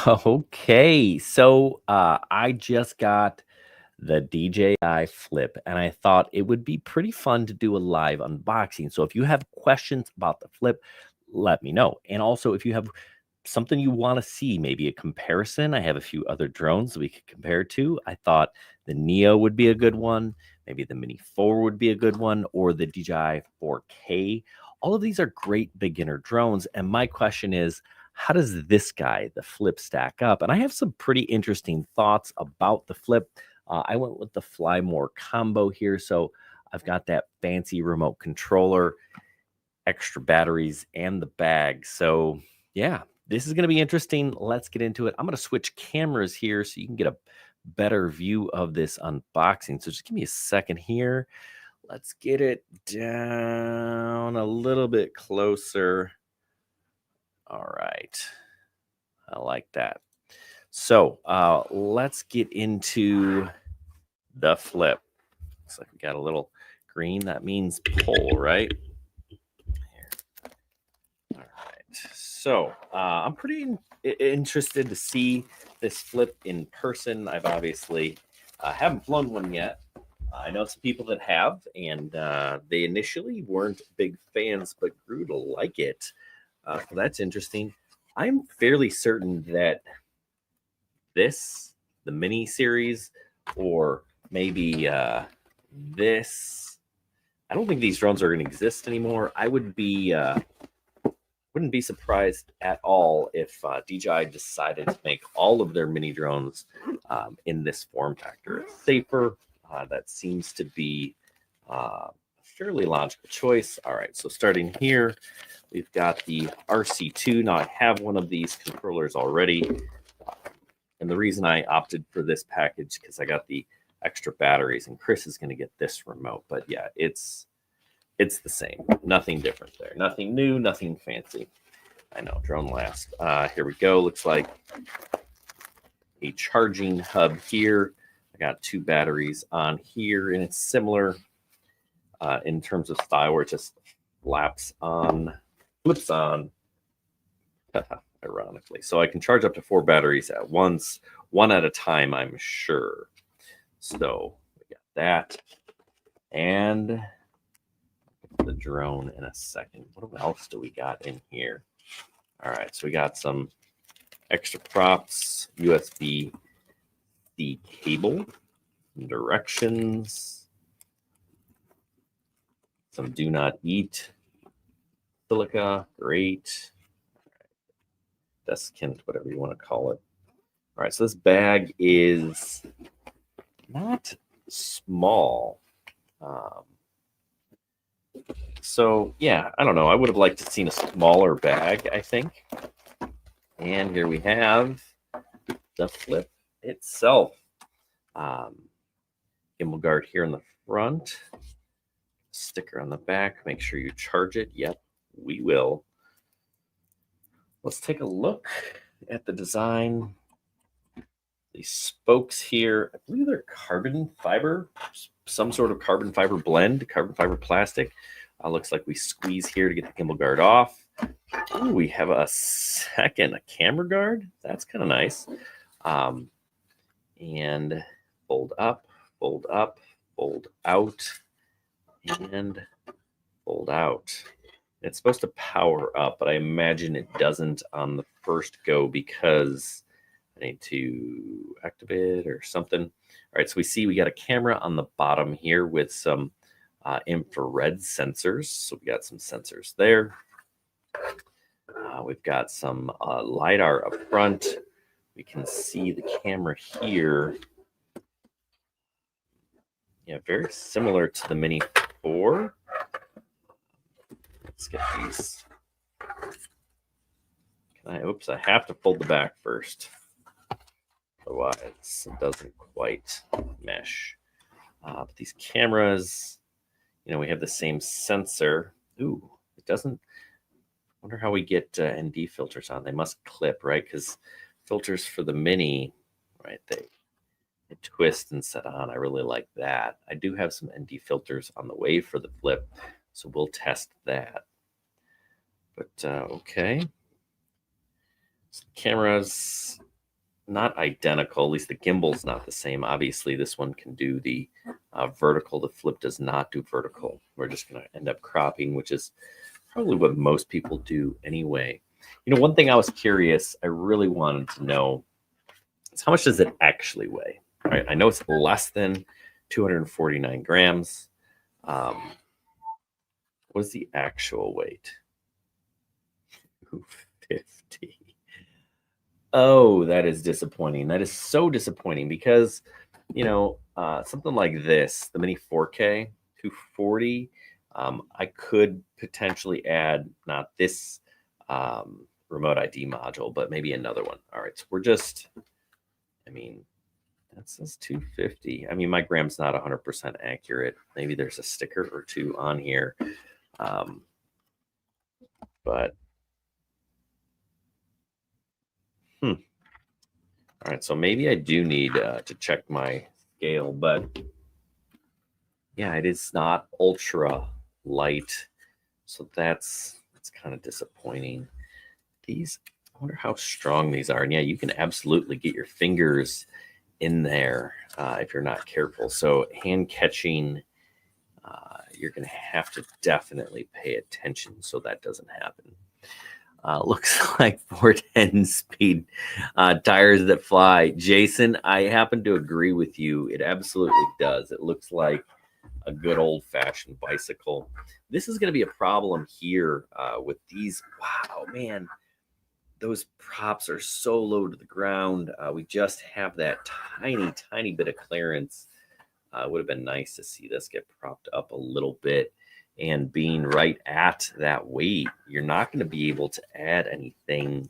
Okay, so I just got the DJI Flip, and I thought it would be pretty fun to do a live unboxing. So if you have questions about the Flip, let me know. And also, if you have something you want to see, maybe a comparison, I have a few other drones that we could compare to. I thought the Neo would be a good one, maybe the Mini 4 would be a good one, or the DJI 4K. All of these are great beginner drones, and my question is, how does this guy, the Flip, stack up? And I have some pretty interesting thoughts about the Flip. I went with the Fly More combo here. So I've got that fancy remote controller, extra batteries, and the bag. So yeah, this is going to be interesting. Let's get into it. I'm going to switch cameras here so you can get a better view of this unboxing. So just give me a second here. Let's get it down a little bit closer. All right. I like that. So let's get into the Flip. Looks like we got a little green. That means pull, right? Here. All right. So I'm pretty interested to see this Flip in person. I've obviously haven't flown one yet. I know some people that have, and they initially weren't big fans, but grew to like it. So that's interesting. I'm fairly certain that the Mini series, or maybe this, I don't think these drones are going to exist anymore. I wouldn't be surprised at all if DJI decided to make all of their mini drones in this form factor. It's safer. That seems to be a fairly logical choice. All right, so starting here, we've got the RC2. Now, I have one of these controllers already. And the reason I opted for this package, because I got the extra batteries, and Chris is going to get this remote. But yeah, it's the same. Nothing different there. Nothing new, nothing fancy. I know, drone last. Here we go. Looks like a charging hub here. I got 2 batteries on here, and it's similar in terms of style, where it just flips on, ironically. So I can charge up to 4 batteries at once, one at a time, I'm sure. So we got that. And the drone in a second. What else do we got in here? All right, so we got some extra props, USB-C cable, directions, some do not eat silica, great. Desiccant, whatever you want to call it. All right, so this bag is not small. So yeah, I don't know. I would have liked to seen a smaller bag, I think. And here we have the Flip itself. Gimbal guard here in the front. Sticker on the back. Make sure you charge it. Yep, we will. Let's take a look at the design. These spokes here, I believe they're carbon fiber, some sort of carbon fiber blend, carbon fiber plastic. Looks like we squeeze here to get the gimbal guard off. Ooh, we have a camera guard. That's kind of nice. And fold up, fold out, and fold out. It's supposed to power up, but I imagine it doesn't on the first go because I need to activate or something. All right, so we got a camera on the bottom here with some infrared sensors. So we got some sensors there. We've got some LiDAR up front. We can see the camera here. Yeah, very similar to the Mini 4. Let's get these. Oops, I have to fold the back first. Otherwise, it doesn't quite mesh. But these cameras, we have the same sensor. Ooh, it doesn't. I wonder how we get ND filters on. They must clip, right? Because filters for the Mini, right, they twist and set on. I really like that. I do have some ND filters on the way for the Flip, so we'll test that. But okay. Cameras not identical, at least the gimbal's not the same. Obviously, this one can do the vertical. The Flip does not do vertical. We're just going to end up cropping, which is probably what most people do anyway. You know, one thing I was curious, I really wanted to know is how much does it actually weigh? Right? I know it's less than 249 grams. What is the actual weight? 250. Oh, that is disappointing. That is so disappointing because, you know, something like this, the Mini 4K 240, I could potentially add not this remote ID module, but maybe another one. All right, so we're just, I mean, that says 250. I mean, my gram's not 100% accurate. Maybe there's a sticker or two on here, but all right, so maybe I do need to check my scale, but yeah, it is not ultra light, so that's kind of disappointing. These, I wonder how strong these are. And yeah, you can absolutely get your fingers in there if you're not careful. So hand catching, you're going to have to definitely pay attention so that doesn't happen. Looks like 410 speed tires that fly. Jason, I happen to agree with you. It absolutely does. It looks like a good old-fashioned bicycle. This is going to be a problem here with these. Wow, man, those props are so low to the ground. We just have that tiny bit of clearance. It would have been nice to see this get propped up a little bit. And being right at that weight, you're not going to be able to add anything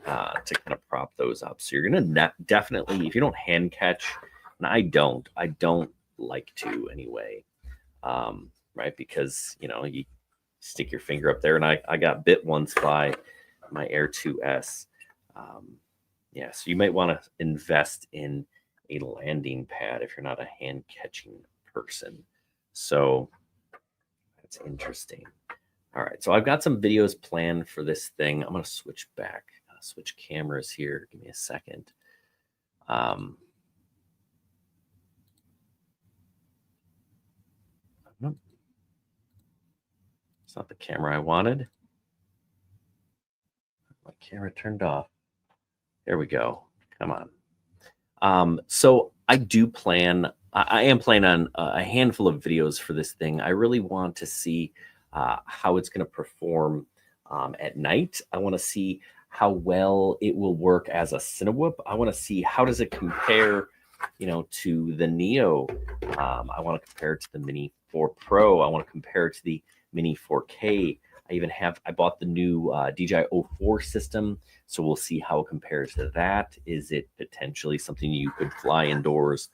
to kind of prop those up. So you're going to definitely, if you don't hand catch, and I don't like to anyway, right? Because, you know, you stick your finger up there, and I got bit once by my Air 2S. Yeah, so you might want to invest in a landing pad if you're not a hand catching person. So that's interesting. All right, so I've got some videos planned for this thing. I'm going to switch back, switch cameras here. Give me a second. It's not the camera I wanted. My camera turned off. There we go. Come on. So I do plan, I am planning on a handful of videos for this thing. I really want to see how it's going to perform at night. I want to see how well it will work as a Cinewhoop. I want to see how does it compare, you know, to the Neo. I want to compare it to the Mini 4 Pro. I want to compare it to the Mini 4K. I bought the new DJI 04 system, so we'll see how it compares to that. Is it potentially something you could fly indoors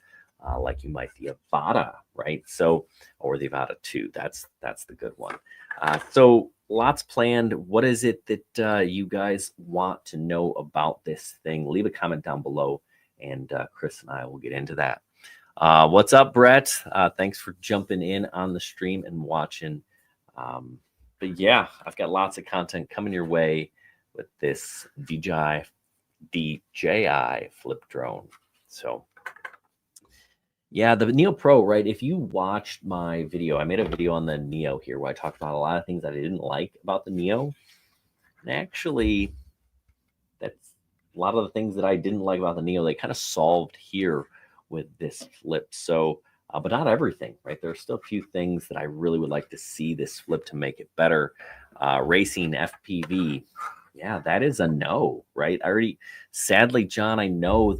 like you might the Avata, right? So, or the Avata 2, that's the good one. So lots planned. What is it that you guys want to know about this thing? Leave a comment down below, and Chris and I will get into that. What's up, Brett? Thanks for jumping in on the stream and watching. But yeah, I've got lots of content coming your way with this DJI Flip drone. So yeah, the Neo Pro, right? If you watched my video, I made a video on the Neo here where I talked about a lot of things that I didn't like about the Neo. And actually, that's a lot of the things that I didn't like about the Neo, they kind of solved here with this Flip. So but not everything, right? There are still a few things that I really would like to see this Flip to make it better. Racing FPV, yeah, that is a no, right? Sadly, John, I know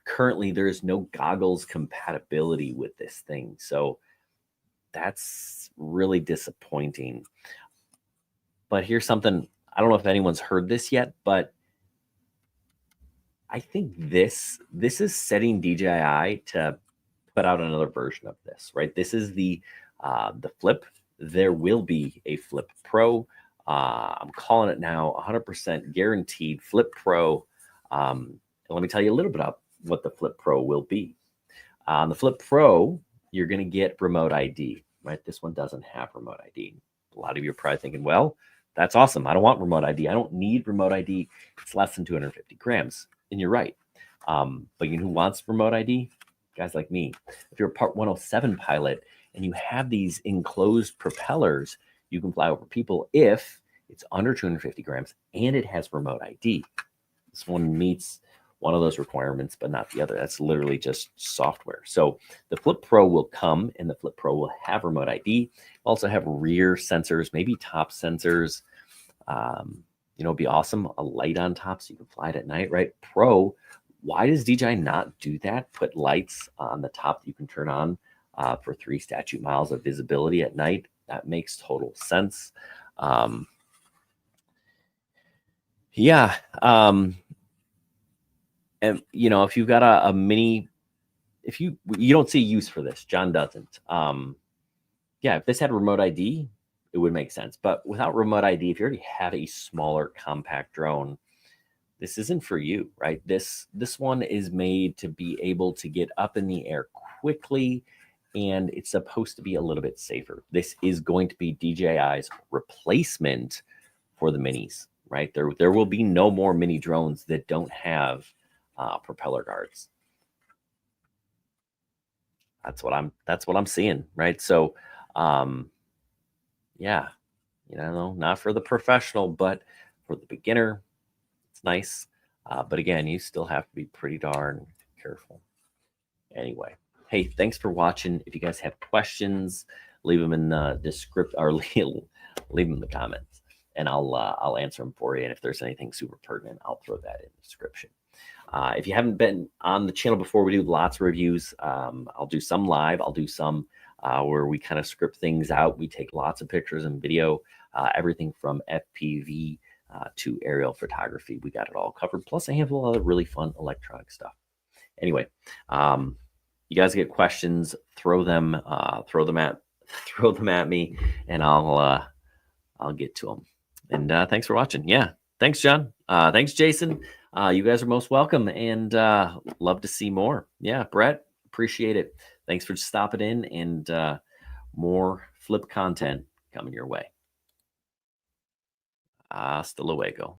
currently there is no goggles compatibility with this thing. So that's really disappointing. But here's something, I don't know if anyone's heard this yet, but I think this is setting DJI to put out another version of this, right? This is the Flip. There will be a Flip Pro. I'm calling it now 100% guaranteed Flip Pro. And let me tell you a little bit about what the Flip Pro will be. On the Flip Pro, you're going to get remote ID, right? This one doesn't have remote ID. A lot of you are probably thinking, well, That's awesome. I don't want remote ID. I don't need remote ID. It's less than 250 grams. And you're right. But you know who wants remote ID? Guys like me. If you're a Part 107 pilot and you have these enclosed propellers, you can fly over people if it's under 250 grams and it has remote ID. This one meets one of those requirements, but not the other. That's literally just software. So the Flip Pro will come, and the Flip Pro will have remote ID. We'll also have rear sensors, maybe top sensors. You know, it'd be awesome. A light on top so you can fly it at night, right? Pro, why does DJI not do that? Put lights on the top that you can turn on for 3 statute miles of visibility at night. That makes total sense. Yeah. And you know, if you've got a mini, if you don't see use for this, John doesn't. Yeah, if this had remote ID, it would make sense. But without remote ID, if you already have a smaller compact drone, this isn't for you, right? This one is made to be able to get up in the air quickly, and it's supposed to be a little bit safer. This is going to be DJI's replacement for the minis, right? There will be no more mini drones that don't have propeller guards. That's what I'm seeing, right? So, yeah, you know, not for the professional, but for the beginner, it's nice. But again, you still have to be pretty darn careful. Anyway, hey, thanks for watching. If you guys have questions, leave them in the description or leave them in the comments, and I'll answer them for you. And if there's anything super pertinent, I'll throw that in the description. If you haven't been on the channel before, we do lots of reviews. I'll do some live. I'll do some where we kind of script things out. We take lots of pictures and video, everything from FPV to aerial photography. We got it all covered, plus a handful of other really fun electronic stuff. Anyway, you guys get questions, throw them at me, and I'll get to them. And thanks for watching. Yeah, thanks, John. Thanks, Jason. You guys are most welcome, and love to see more. Yeah, Brett, appreciate it. Thanks for stopping in, and more flip content coming your way. Hasta luego.